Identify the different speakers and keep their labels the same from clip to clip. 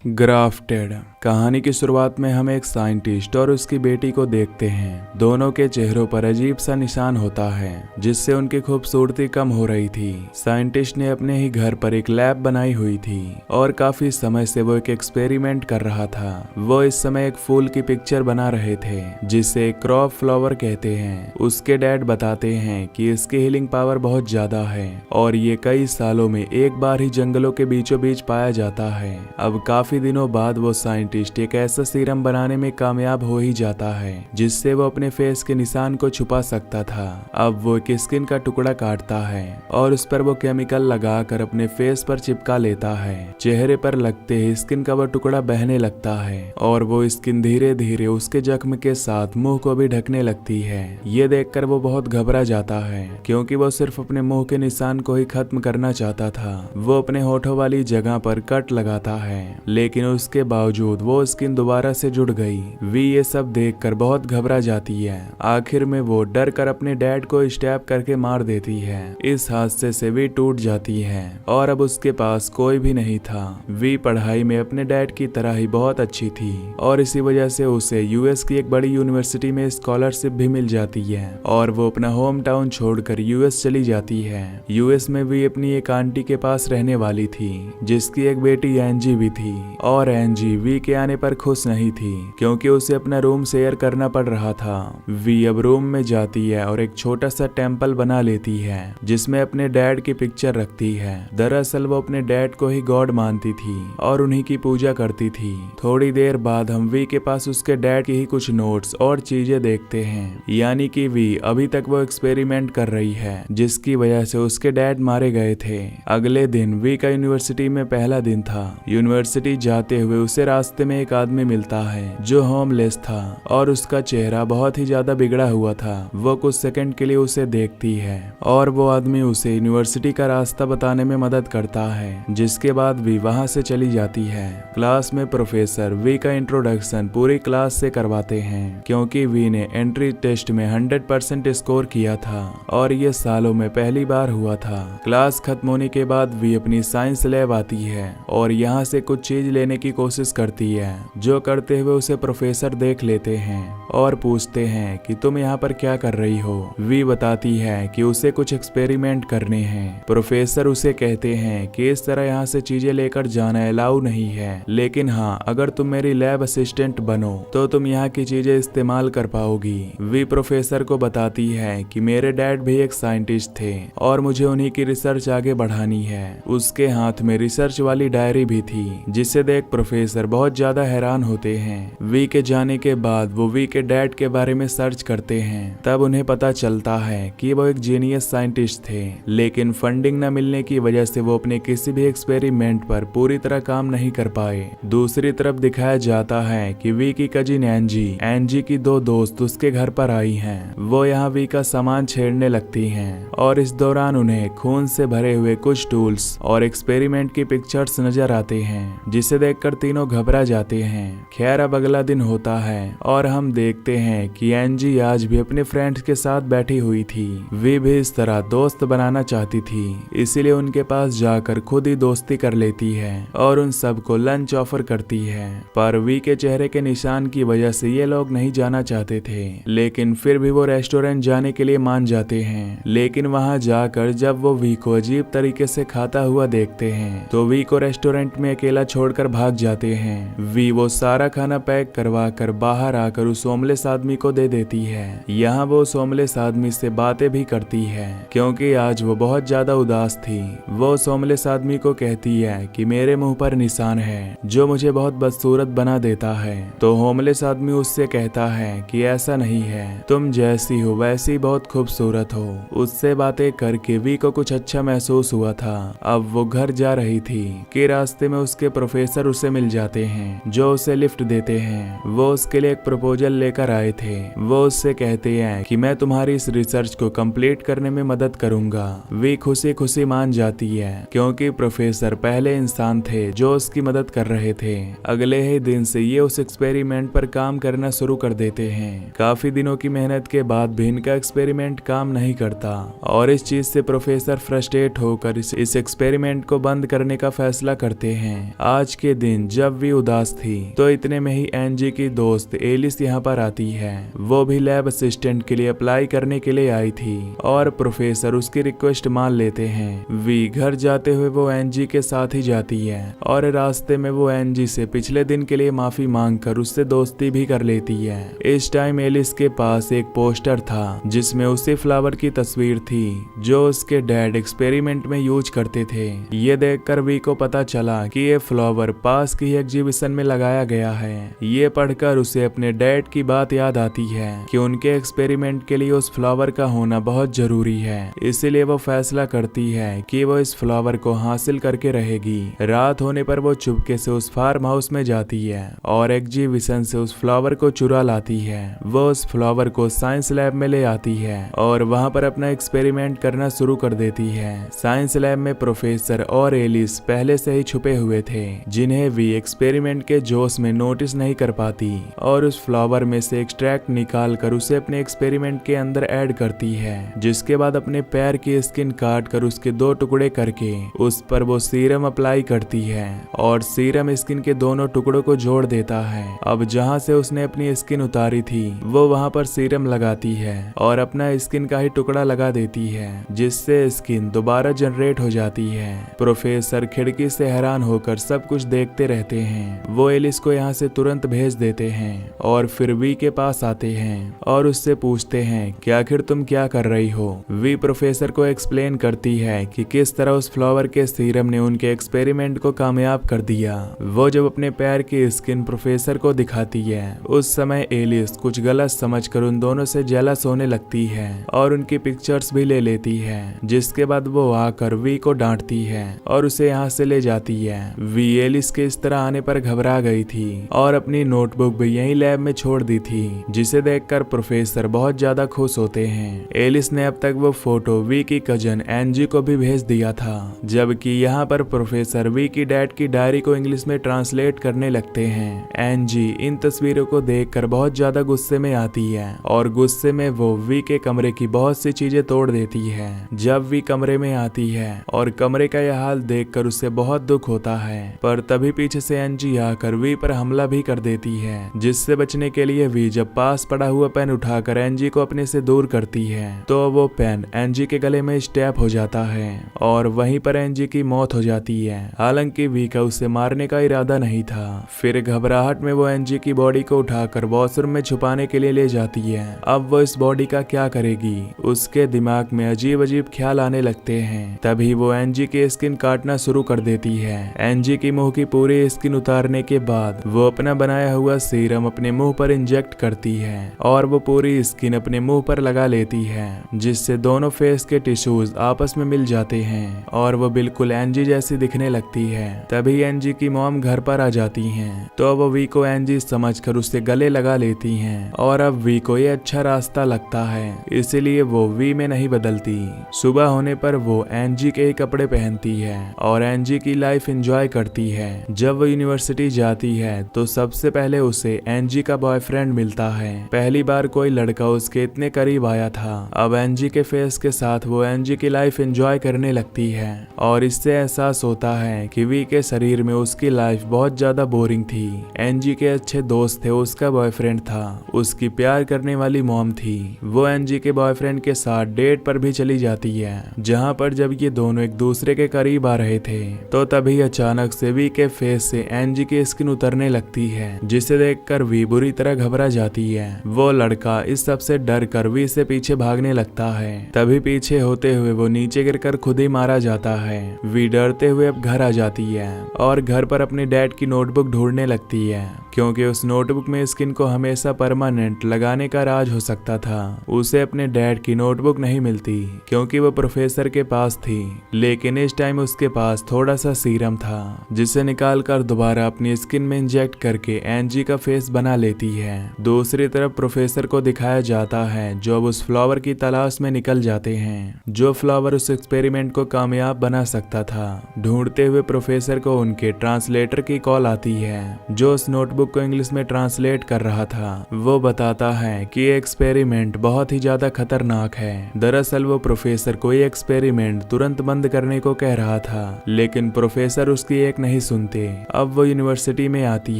Speaker 1: Grafted. कहानी की शुरुआत में हम एक साइंटिस्ट और उसकी बेटी को देखते हैं। दोनों के चेहरों पर अजीब सा निशान होता है जिससे उनकी खूबसूरती कम हो रही थी। साइंटिस्ट ने अपने ही घर पर एक लैब बनाई हुई थी और काफी समय से वो एक एक्सपेरिमेंट कर रहा था। वो इस समय एक फूल की पिक्चर बना रहे थे जिसे क्रॉप फ्लावर कहते हैं। उसके डैड बताते हैं कि इसकी हीलिंग पावर बहुत ज्यादा है और ये कई सालों में एक बार ही जंगलों के बीचों बीच पाया जाता है। अब काफी दिनों बाद वो साइंटिस्ट एक ऐसा सीरम बनाने में कामयाब हो ही जाता है जिससे वो अपने फेस के निशान को छुपा सकता था। अब वो एक स्किन का टुकड़ा काटता है और उस पर वो केमिकल लगाकर अपने फेस पर चिपका लेता है। चेहरे पर लगते ही स्किन का वो टुकड़ा बहने लगता है और वो स्किन धीरे धीरे उसके जख्म के साथ मुंह को भी ढकने लगती है। ये देखकर वो बहुत घबरा जाता है क्योंकि वो सिर्फ अपने मुंह के निशान को ही खत्म करना चाहता था। वो अपने होठों वाली जगह पर कट लगाता है लेकिन उसके बावजूद वो स्किन दोबारा से जुड़ गई। वी ये सब देखकर बहुत घबरा जाती है। आखिर में वो डर कर अपने डैड को स्टैब करके मार देती है। इस हादसे से वी टूट जाती है और अब उसके पास कोई भी नहीं था। वी पढ़ाई में अपने डैड की तरह ही बहुत अच्छी थी और इसी वजह से उसे यूएस की एक बड़ी यूनिवर्सिटी में स्कॉलरशिप भी मिल जाती है और वो अपना होम टाउन छोड़कर यूएस चली जाती है। यूएस में वी अपनी एक आंटी के पास रहने वाली थी जिसकी एक बेटी एंजी भी थी और एंजी वी के आने पर खुश नहीं थी क्योंकि उसे अपना रूम शेयर करना पड़ रहा था। वी अब रूम में जाती है और एक छोटा सा टेम्पल बना लेती है जिसमें अपने डैड की पिक्चर रखती है। दरअसल वो अपने डैड को ही गॉड मानती थी और उन्हीं की पूजा करती थी। थोड़ी देर बाद हम वी के पास उसके डैड की ही कुछ नोट्स और चीजें देखते हैं, यानी कि वी अभी तक वो एक्सपेरिमेंट कर रही है जिसकी वजह से उसके डैड मारे गए थे। अगले दिन वी का यूनिवर्सिटी में पहला दिन था। यूनिवर्सिटी जाते हुए उसे रास्ते में एक आदमी मिलता है जो होमलेस था और उसका चेहरा बहुत ही ज्यादा बिगड़ा हुआ था। वो कुछ सेकंड के लिए उसे देखती है और वो आदमी उसे यूनिवर्सिटी का रास्ता बताने में मदद करता है, जिसके बाद वी वहां से चली जाती है। क्लास में प्रोफेसर वी का इंट्रोडक्शन पूरी क्लास से करवाते हैं क्योंकि वी ने एंट्री टेस्ट में 100% स्कोर किया था और ये सालों में पहली बार हुआ था। क्लास खत्म होने के बाद वी अपनी साइंस लैब आती है और यहाँ से कुछ चीज लेने की कोशिश करती है, जो करते हुए उसे प्रोफेसर देख लेते हैं और पूछते हैं कि तुम यहाँ पर क्या कर रही हो। वी बताती है कि उसे कुछ एक्सपेरिमेंट करने हैं। प्रोफेसर उसे कहते हैं कि इस तरह यहाँ से चीजें लेकर जाना अलाउ नहीं है, लेकिन हाँ अगर तुम मेरी लैब असिस्टेंट बनो तो तुम यहाँ की चीजें इस्तेमाल कर पाओगी। वी प्रोफेसर को बताती है कि मेरे डैड भी एक साइंटिस्ट थे और मुझे उन्हीं की रिसर्च आगे बढ़ानी है। उसके हाथ में रिसर्च वाली डायरी भी थी जिसे देख प्रोफेसर बहुत ज्यादा हैरान होते हैं। वी के जाने के बाद वो वी के डैड के बारे में सर्च करते हैं। तब उन्हें पता चलता है कि वो एक जीनियस साइंटिस्ट थे, लेकिन फंडिंग न मिलने की वजह से वो अपने किसी भी एक्सपेरिमेंट पर पूरी तरह काम नहीं कर पाए। दूसरी तरफ दिखाया जाता है कि वी की कजिन एंजी की दो दोस्त उसके घर पर आई हैं। वो यहाँ वी का सामान छेड़ने लगती हैं और इस दौरान उन्हें खून से भरे हुए कुछ टूल्स और एक्सपेरिमेंट की पिक्चर्स नजर आते हैं जिसे देखकर तीनों घबरा जाते हैं। खैर अब अगला दिन होता है और हम देखते हैं कि एंजी आज भी अपने फ्रेंड्स के साथ बैठी हुई थी। वे भी इस तरह दोस्त बनाना चाहती थी, इसीलिए उनके पास जाकर खुद ही दोस्ती कर लेती है और उन सबको लंच ऑफर करती है। पर वी के चेहरे के निशान की वजह से ये लोग नहीं जाना चाहते थे, लेकिन फिर भी वो रेस्टोरेंट जाने के लिए मान जाते हैं। लेकिन वहां जाकर जब वो वी को अजीब तरीके से खाता हुआ देखते हैं तो वी को रेस्टोरेंट में अकेला छोड़कर भाग जाते हैं। वी वो सारा खाना पैक करवा कर बाहर आकर उस होमलेस आदमी को दे देती है। यहाँ वो उस होमलेस आदमी से बातें भी करती है क्योंकि आज वो बहुत ज्यादा उदास थी। वो उस होमलेस आदमी को कहती है कि मेरे मुंह पर निशान है जो मुझे बहुत बदसूरत बना देता है। तो होमलेस आदमी उससे कहता है कि ऐसा नहीं है, तुम जैसी हो वैसी बहुत खूबसूरत हो। उससे बातें करके वी को कुछ अच्छा महसूस हुआ था। अब वो घर जा रही थी कि रास्ते में उसके प्रोफेसर उसे मिल जाते हैं जो उसे लिफ्ट देते हैं। वो उसके लिए एक प्रपोजल लेकर आए थे। वो उससे कहते हैं कि मैं तुम्हारी इस रिसर्च को कंप्लीट करने में मदद करूंगा। वी खुशी खुशी मान जाती है क्योंकि प्रोफेसर पहले इंसान थे जो उसकी मदद कर रहे थे। अगले ही दिन से ये उस एक्सपेरिमेंट पर काम करना शुरू कर देते हैं। काफी दिनों की मेहनत के बाद भी इनका एक्सपेरिमेंट काम नहीं करता और इस चीज से प्रोफेसर फ्रस्ट्रेट होकर इस एक्सपेरिमेंट को बंद करने का फैसला करते हैं। आज के दिन जब वी उदास थी तो इतने में ही एनजी की दोस्त एलिस यहाँ पर आती है। वो भी लैब असिस्टेंट के लिए अप्लाई करने के लिए आई थी और प्रोफेसर उसकी रिक्वेस्ट मान लेते हैं। वी घर जाते हुए वो एनजी के साथ ही जाती है और रास्ते में वो एनजी से पिछले दिन के लिए माफी मांगकर उससे दोस्ती भी कर लेती है। इस टाइम एलिस के पास एक पोस्टर था जिसमें उसी फ्लावर की तस्वीर थी जो उसके डैड एक्सपेरिमेंट में यूज करते थे। ये देखकर वी को पता चला कि ये फ्लावर पास की एग्जीबिशन में लगाया गया है। ये पढ़कर उसे अपने डैड की बात याद आती है कि उनके एक्सपेरिमेंट के लिए उस फ्लावर का होना बहुत जरूरी है। इसीलिए वो फैसला करती है कि वो इस फ्लावर को हासिल करके रहेगी। रात होने पर वो चुपके से उस फार्म हाउस में जाती है और एग्जीबिशन से उस फ्लावर को चुरा लाती है। वो उस फ्लावर को साइंस लैब में ले आती है और वहाँ पर अपना एक्सपेरिमेंट करना शुरू कर देती है। साइंस लैब में प्रोफेसर और एलिस पहले से ही छुपे हुए थे जिन्हें वी एक्सपेरिमेंट के जोश में नोटिस नहीं कर पाती और उस फ्लावर में से एक्सट्रैक्ट निकाल कर उसे अपने एक्सपेरिमेंट के अंदर ऐड करती है। जिसके बाद अपने पैर की स्किन काट कर उसके 2 टुकड़े करके उस पर वो सीरम अप्लाई करती है और सीरम स्किन के दोनों टुकड़ों को जोड़ देता है। अब जहाँ से उसने अपनी स्किन उतारी थी वो वहाँ पर सीरम लगाती है और अपना स्किन का ही टुकड़ा लगा देती है जिससे स्किन दोबारा जनरेट हो जाती है। प्रोफेसर खिड़की से हैरान होकर सब कुछ देखते रहते हैं। वो एलिस को यहाँ से तुरंत भेज देते हैं और फिर वी के पास आते हैं और उससे पूछते हैं कि आखिर तुम क्या कर रही हो। वी प्रोफेसर को एक्सप्लेन करती है कि किस तरह उस फ्लावर के सीरम ने उनके एक्सपेरिमेंट को कामयाब कर दिया। वो जब अपने पैर की स्किन प्रोफेसर को दिखाती है उस समय एलिस कुछ गलत समझकर उन दोनों से जेलस होने लगती है और उनकी पिक्चर्स भी ले लेती है। जिसके बाद वो आकर वी को डांटती है और उसे यहाँ से ले जाती है। वी एलिस के इस तरह आने पर घबरा गई थी और अपनी नोटबुक भी यहीं लैब में छोड़ दी थी जिसे देखकर प्रोफेसर बहुत ज्यादा खुश होते हैं। एलिस ने अब तक वो फोटो वी की कजन एनजी को भी भेज दिया था जबकि यहाँ पर प्रोफेसर वी की डैड की डायरी को इंग्लिश में ट्रांसलेट करने लगते हैं। एनजी इन तस्वीरों को देखकर बहुत ज्यादा गुस्से में आती है और गुस्से में वो वी के कमरे की बहुत सी चीजें तोड़ देती है। जब वी कमरे में आती है और कमरे का यह हाल देखकर उसे बहुत दुख होता है पर तभी पीछे से एनजी आकर वी पर हमला भी कर देती है जिससे बचने के लिए वी जब पास पड़ा हुआ पेन उठाकर एनजी को अपने से दूर करती है तो वो पेन एनजी के गले में स्टैप हो जाता है और वहीं पर एनजी की मौत हो जाती है। हालांकि वी का उसे मारने का इरादा नहीं था। फिर घबराहट में वो एनजी की बॉडी को उठाकर वॉशरूम में छुपाने के लिए ले जाती है। अब वो इस बॉडी का क्या करेगी, उसके दिमाग में अजीब अजीब ख्याल आने लगते हैं। तभी वो एनजी की स्किन काटना शुरू कर देती है। एनजी की मुंह की पूरी स्किन उतारने के बाद वो अपना बनाया हुआ सीरम अपने मुंह पर इंजेक्ट करती है और वो पूरी स्किन अपने मुंह पर लगा लेती है जिससे दोनों फेस के टिश्यूज आपस में मिल जाते हैं और वो बिल्कुल एनजी जैसी दिखने लगती है। तभी एनजी की मॉम घर पर आ जाती हैं तो वो वी को एनजी समझकर उससे गले लगा लेती हैं और अब वी को ये अच्छा रास्ता लगता है इसीलिए वो वी में नहीं बदलती। सुबह होने पर वो एनजी के ही कपड़े पहनती है और एनजी की लाइफ एंजॉय करती है। जब वो यूनिवर्सिटी जाती है तो सबसे पहले उसे एनजी का बॉयफ्रेंड मिलता है। पहली बार कोई लड़का उसके इतने करीब आया था। अब एनजी के फेस के साथ वो एनजी की लाइफ एंजॉय करने लगती है और इससे एहसास होता है कि वी के शरीर में उसकी लाइफ बहुत ज्यादा बोरिंग थी। एनजी के अच्छे दोस्त थे, उसका बॉयफ्रेंड था, उसकी प्यार करने वाली मॉम थी। वो एनजी के बॉयफ्रेंड के साथ डेट पर भी चली जाती है जहाँ पर जब ये दोनों एक दूसरे के करीब आ रहे थे तो तभी अचानक से वी के फेस से एनजी की स्किन उतरने लगती है जिसे देखकर वी बुरी तरह घबरा जाती है। वो लड़का इस सब से डर कर वी से पीछे भागने लगता है। तभी पीछे होते हुए वो नीचे गिरकर खुद ही मारा जाता है। वी डरते हुए अब घर आ जाती है और घर पर अपने डैड की नोटबुक ढूंढने लगती है क्योंकि उस नोटबुक में स्किन को हमेशा परमानेंट लगाने का राज हो सकता था। उसे अपने डैड की नोटबुक नहीं मिलती क्योंकि वो प्रोफेसर के पास थी, लेकिन इस टाइम उसके पास थोड़ा सा सीरम था जिसे निकालकर दोबारा अपनी स्किन में इंजेक्ट करके एनजी का फेस बना लेती है है। दूसरी तरफ प्रोफेसर को दिखाया जाता है जो अब उस फ्लावर की तलाश में निकल जाते हैं जो फ्लावर उस एक्सपेरिमेंट को कामयाब बना सकता था। ढूंढते हुए प्रोफेसर को उनके ट्रांसलेटर की कॉल आती है जो उस नोटबुक को इंग्लिश में ट्रांसलेट कर रहा था। वो बताता है कि ये एक्सपेरिमेंट बहुत ही ज्यादा खतरनाक है। दरअसल वो प्रोफेसर को ये एक्सपेरिमेंट तुरंत बंद करने को कह रहा था, लेकिन प्रोफेसर उसकी एक नहीं सुनते। अब वो यूनिवर्सिटी में आती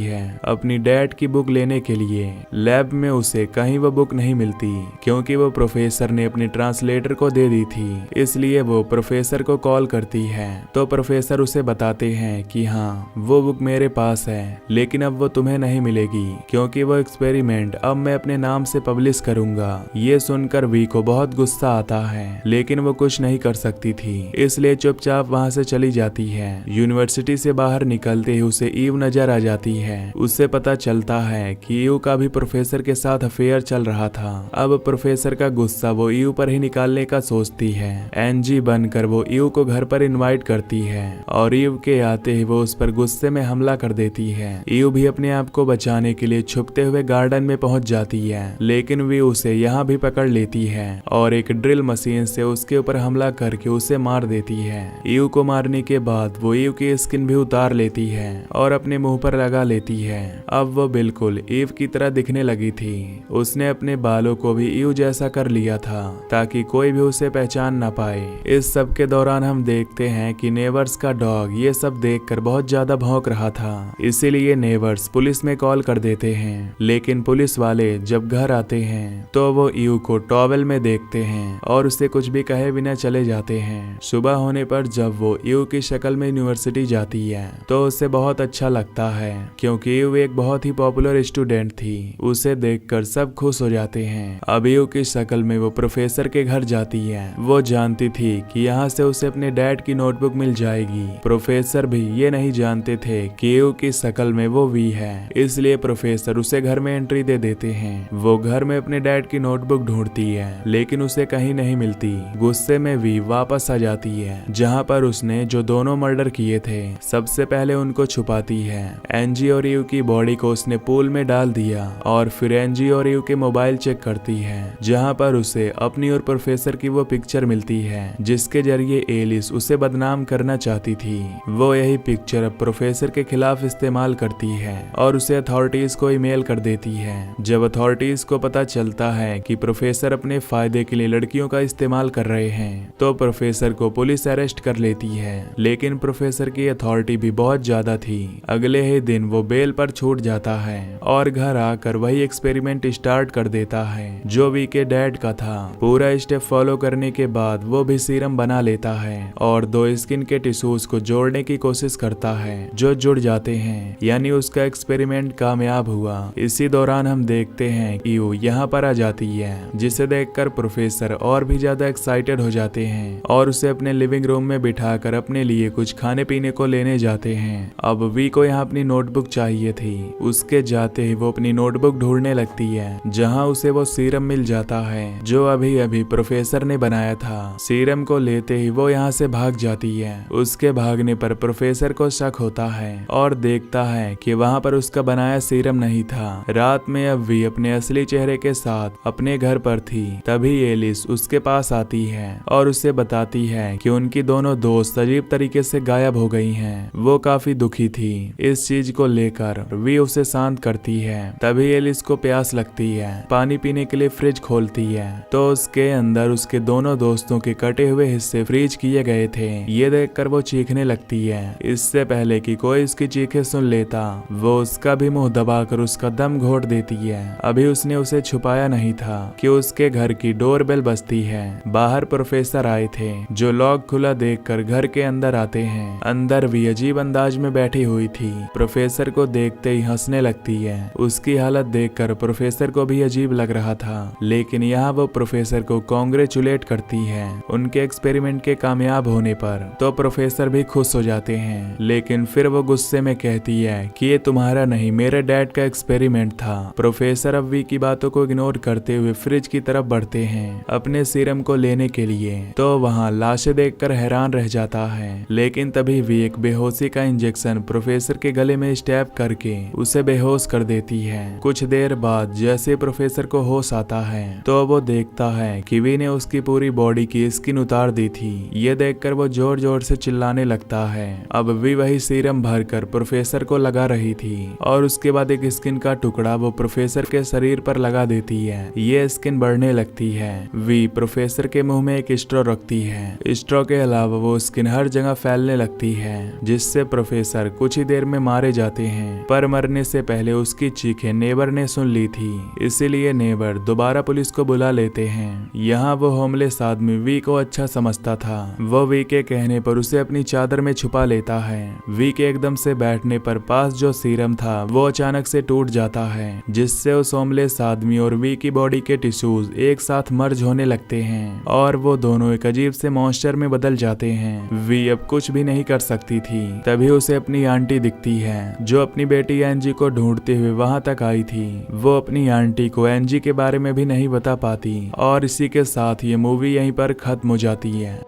Speaker 1: है अपनी डैड की बुक लेने के लिए। लैब में उसे कहीं वो बुक नहीं मिलती क्योंकि वो प्रोफेसर ने अपनी ट्रांसलेटर को दे दी थी, इसलिए वो प्रोफेसर को कॉल करती है। तो प्रोफेसर उसे बताते हैं कि हाँ वो बुक मेरे पास है, लेकिन अब वो तुम्हें नहीं मिलेगी क्योंकि वो एक्सपेरिमेंट अब मैं अपने नाम से पब्लिश करूंगा। ये सुनकर वी को बहुत गुस्सा आता है, लेकिन वो कुछ नहीं कर सकती थी, इसलिए चुपचाप वहाँ से चली जाती है। यूनिवर्सिटी से बाहर निकलते ही उसे ईव नजर आ जाती है। उससे पता चलता है कि ईव का भी प्रोफेसर के साथ अफेयर चल रहा था। अब प्रोफेसर का गुस्सा वो ईव पर ही निकालने का सोचती है। एनजी बनकर वो ईव को घर पर इनवाइट करती है और ईव के आते ही वो उस पर गुस्से में हमला कर देती है। ईव भी अपने आप को बचाने के लिए छुपते हुए गार्डन में पहुंच जाती है, लेकिन वी उसे यहाँ भी पकड़ लेती है और एक ड्रिल मशीन से उसके ऊपर हमला करके उसे मार देती है। ईव को मारने के बाद वो ईव की स्किन भी उतार लेती है और अपने मुंह पर लगा लेती है। अब वो बिल्कुल ईव की तरह दिखने लगी थी। उसने अपने बालों को भी ईव जैसा कर लिया था ताकि कोई भी उसे पहचान ना पाए। इस सब के दौरान हम देखते हैं कि नेबर्स का डॉग ये सब देखकर बहुत ज्यादा भौंक रहा था, इसीलिए नेबर्स पुलिस में कॉल कर देते हैं। लेकिन पुलिस वाले जब घर आते हैं तो वो ईव को टॉवेल में देखते हैं और उसे कुछ भी कहे बिना चले जाते हैं। सुबह होने पर जब वो ईव की शक्ल में यूनिवर्सिटी जाती है तो उसे बहुत अच्छा लगता है क्योंकि ईव एक बहुत ही पॉपुलर स्टूडेंट थी। उसे देखकर सब खुश हो जाते हैं। अब ईव की शक्ल में वो प्रोफेसर के घर जाती है। वो जानती थी कि यहाँ से उसे अपने डैड की नोटबुक मिल जाएगी। प्रोफेसर भी ये नहीं जानते थे कि ईव की शक्ल में वो वी है, इसलिए प्रोफेसर उसे घर में एंट्री दे देते हैं। वो घर में अपने डैड की नोटबुक ढूंढती है लेकिन उसे कहीं नहीं मिलती। गुस्से में वी वापस आ जाती है जहाँ पर उसने जो दोनों मर्डर किए थे सबसे पहले उनको छुपाती है। एनजी और ईव की बॉडी को उसने पूल में डाल दिया और फिर एनजी और ईव के मोबाइल चेक करती है जहाँ पर उसे अपनी और प्रोफेसर की वो पिक्चर मिलती है जिसके जरिए एलिस उसे बदनाम करना चाहती थी। वो यही पिक्चर अब प्रोफेसर के खिलाफ इस्तेमाल करती है और उसे अथॉरिटीज को ईमेल कर देती है। जब अथॉरिटीज को पता चलता है कि प्रोफेसर अपने फायदे के लिए लड़कियों का इस्तेमाल कर रहे हैं तो प्रोफेसर को पुलिस अरेस्ट कर लेती है, लेकिन प्रोफेसर की अथॉरिटी भी बहुत ज्यादा थी। अगले ही दिन वो बेल पर छूट जाता है और घर आकर वही एक्सपेरिमेंट स्टार्ट कर देता है जो वी के डैड का था। पूरा स्टेप फॉलो करने के बाद वो भी सीरम बना लेता है और 2 स्किन के टिश्यूज को जोड़ने की कोशिश करता है जो जुड़ जाते हैं, यानी उसका एक्सपेरिमेंट कामयाब हुआ। इसी दौरान हम देखते हैं कि ईव यहाँ पर आ जाती है जिसे देखकर प्रोफेसर और भी ज्यादा एक्साइटेड हो जाते हैं और उसे अपने लिविंग रूम में बिठाकर अपने लिए कुछ खाने पीने को लेने जाते हैं। अब वी को यहाँ अपनी नोटबुक चाहिए थी। उसके जाते ही वो अपनी नोटबुक ढूंढने लगती है जहाँ उसे वो सीरम मिल जाता है जो अभी अभी प्रोफेसर ने बनाया था। सीरम को लेते ही वो यहाँ से भाग जाती है। उसके भागने पर प्रोफेसर को शक होता है और देखता है कि वहाँ पर उसका बनाया सीरम नहीं था। रात में अब वी अपने असली चेहरे के साथ अपने घर पर थी। तभी एलिस उसके पास आती है और उसे बताती है कि उनकी दोनों दोस्त अजीब तरीके से गायब हो गई हैं। वो काफी दुखी थी। इस चीज को लेकर वी उसे शांत करती है। तभी एलिस को प्यास लगती है। पानी पीने के लिए फ्रिज खोलती है तो उसके अंदर उसके दोनों दोस्तों के कटे हुए हिस्से फ्रीज किए गए थे। ये देखकर वो चीखने लगती है। इससे पहले कि कोई उसकी चीखें सुन लेता वो उसका भी मुंह दबाकर उसका दम घोट देती है। अभी उसने उसे छुपाया नहीं था कि उसके घर की डोरबेल बजती है। बाहर प्रोफेसर आए थे जो लॉक खुला देखकर घर के अंदर आते हैं। अंदर भी अजीब अंदाज में बैठी हुई थी। प्रोफेसर को देखते ही हंसने लगती है। उसकी हालत देखकर प्रोफेसर को भी अजीब लग रहा था, लेकिन यहाँ वो प्रोफेसर को कांग्रेचुलेट करती है उनके एक्सपेरिमेंट के कामयाब होने पर। तो प्रोफेसर भी खुश हो जाते हैं, लेकिन फिर वो गुस्से में कहती है कि ये तुम्हारा नहीं मेरे डैड का एक्सपेरिमेंट था। प्रोफेसर अब वी की बातों को इग्नोर करते हुए फ्रिज की तरफ बढ़ते हैं अपने सीरम को लेने के लिए। तो वहाँ लाशें देखकर हैरान रह जाता है, लेकिन तभी वी एक बेहोशी का इंजेक्शन प्रोफेसर के गले में स्टैब करके उसे बेहोश कर देती है। कुछ देर बाद जैसे प्रोफेसर को होश आता है तो वो देखता है कि वी ने उसकी पूरी बॉडी की स्किन उतार दी थी। ये देखकर वो जोर जोर से चिल्लाने लगता है। अब वी वही सीरम भरकर प्रोफेसर को लगा रही थी और उसके बाद एक स्किन का टुकड़ा वो प्रोफेसर के शरीर पर लगा देती है। ये स्किन बढ़ने लगती है। वी प्रोफेसर के मुंह में एक स्ट्रॉ रखती है। स्ट्रॉ के अलावा वो स्किन हर जगह फैलने लगती है, जिससे प्रोफेसर कुछ ही देर में मारे जाते हैं। पर मरने से पहले उसकी चीखें नेबर ने सुन ली थी, इसीलिए नेबर दोबारा पुलिस को बुला लेते हैं। यहाँ वो होमलेस आदमी वी को अच्छा समझता था। वो वी के कहने पर उसे अपनी चादर में छुपा लेता है। वी के एकदम से बैठने पर पास जो सीरम था वो अचानक से टूट जाता है, जिससे उस होमलेस आदमी और वी की बॉडी के टिश्यूज एक साथ मर्ज होने लगते हैं और वो दोनों एक अजीब से मॉन्स्टर में बदल जाते हैं। वी अब कुछ भी नहीं कर सकती थी। तभी उसे अपनी आंटी दिखती है, जो अपनी बेटी एंजी को ढूंढते हुए वहां तक आई थी। वो अपनी आंटी को एंजी के बारे में भी नहीं बता पाती और इसी के साथ ये मूवी यहीं पर खत्म हो जाती है।